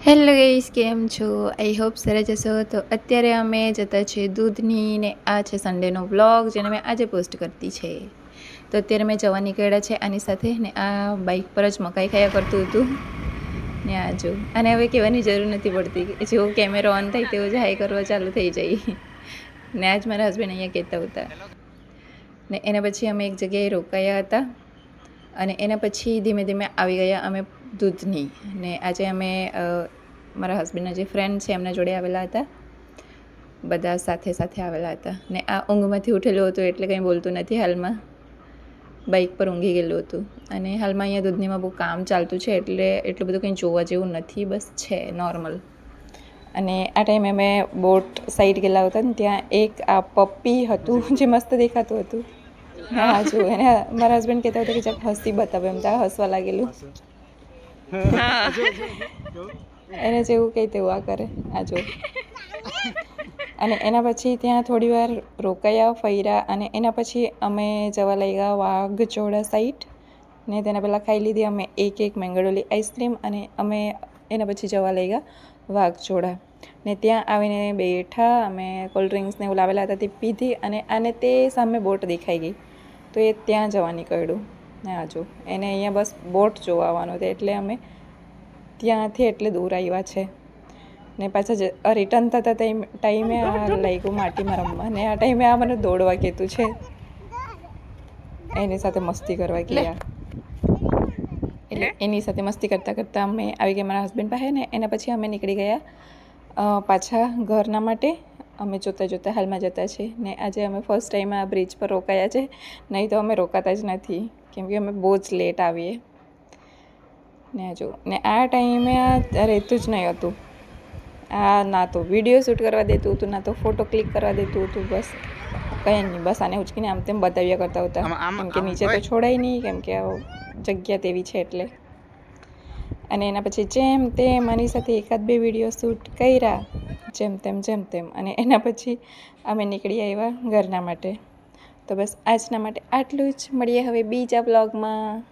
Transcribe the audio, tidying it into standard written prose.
Hello guys, કેમ છો? I hope સરસ જશો. તો અત્યારે અમે જતા છીએ દૂધની ને આ છે સન્ડેનો વ્લોગ જેને મેં આજે પોસ્ટ કરતી છે. તો અત્યારે મેં જવા નીકળ્યા છે આની સાથે ને આ બાઇક પર જ મકાઈ ખાયા કરતું હતું ને આ જો અને હવે કહેવાની જરૂર નથી પડતી, જેવો કેમેરો ઓન થાય તેવો જ હાઈ કરવા ચાલુ થઈ જાય ને આજ મારા હસબન્ડ અહીંયા કહેતા હતા ને એના પછી અમે એક જગ્યાએ રોકાયા હતા અને એના પછી ધીમે ધીમે આવી ગયા અમે દૂધની ને આજે અમે મારા હસબન્ડના જે ફ્રેન્ડ છે એમના જોડે આવેલા હતા, બધા સાથે સાથે આવેલા હતા ને આ ઊંઘમાંથી ઉઠેલું હતું એટલે કંઈ બોલતું નથી હાલમાં, બાઇક પર ઊંઘી ગયેલું હતું અને હાલમાં અહીંયા દૂધનીમાં બહુ કામ ચાલતું છે એટલે એટલું બધું કંઈ જોવા જેવું નથી, બસ છે નોર્મલ. અને આ ટાઈમે અમે બોટ સાઈડ ગયેલા હતા ને ત્યાં એક આ પપ્પી હતું જે મસ્ત દેખાતું હતું. હા જો એને મારા હસબન્ડ કહેતા હતા કે ચાલ હસી બતાવે, એમ ત્યાં હસવા લાગેલું એને જેવું કંઈ તેવું આ કરે આ જો. અને એના પછી ત્યાં થોડી વાર રોકાયા ફર્યા અને એના પછી અમે જવા લાગ્યા વાઘજોડા સાઈડ ને તેના પહેલાં ખાઈ લીધી અમે એક મેંગડોલી આઈસ્ક્રીમ અને અમે એના પછી જવા લાગ્યા વાઘજોડા ને ત્યાં આવીને બેઠા, અમે કોલ્ડ ડ્રિંક્સને એવું લાવેલા હતા તે પીધી અને આને તે સામે બોટ દેખાઈ ગઈ તો એ ત્યાં જવા નીકળ્યું ને આ જો એને અહીંયા બસ બોટ જોવા આવવાનું હતું એટલે અમે ત્યાંથી એટલે દૂર આવ્યા છે ને પાછા રિટર્ન થતા ટાઈમે આ લાગ્યું માટીમાં રમવા ને આ ટાઈમે આ મને દોડવા કહેતું છે, એની સાથે મસ્તી કરવા ગયા એટલે એની સાથે મસ્તી કરતાં કરતાં અમે આવી ગયા મારા હસબન્ડ પાસે ને એના પછી અમે નીકળી ગયા પાછા ઘરના માટે. અમે જોતાં હાલમાં જતા છીએ ને આજે અમે ફર્સ્ટ ટાઈમ આ બ્રિજ પર રોકાયા છે, નહીં તો અમે રોકાતા જ નથી કેમ કે અમે બહુ જ લેટ આવીએ ને જો ને આ ટાઈમે આ રહેતું જ નહીં હતું, આ ના તો વિડીયો શૂટ કરવા દેતું હતું ના તો ફોટો ક્લિક કરવા દેતું હતું, બસ કંઈ નહીં, બસ આને ઉચકીને આમ તેમ બતાવ્યા કરતા હતા કેમ કે નીચે તો છોડાય નહીં કેમ કે જગ્યા તેવી છે એટલે. અને એના પછી જેમ તેમ આની સાથે એકાદ બે વિડીયો શૂટ કર્યા જેમ તેમ અને એના પછી અમે નીકળી આવ્યા ઘરના માટે. તો બસ આજના માટે આટલું જ, મળીએ હવે બીજા બ્લોગમાં.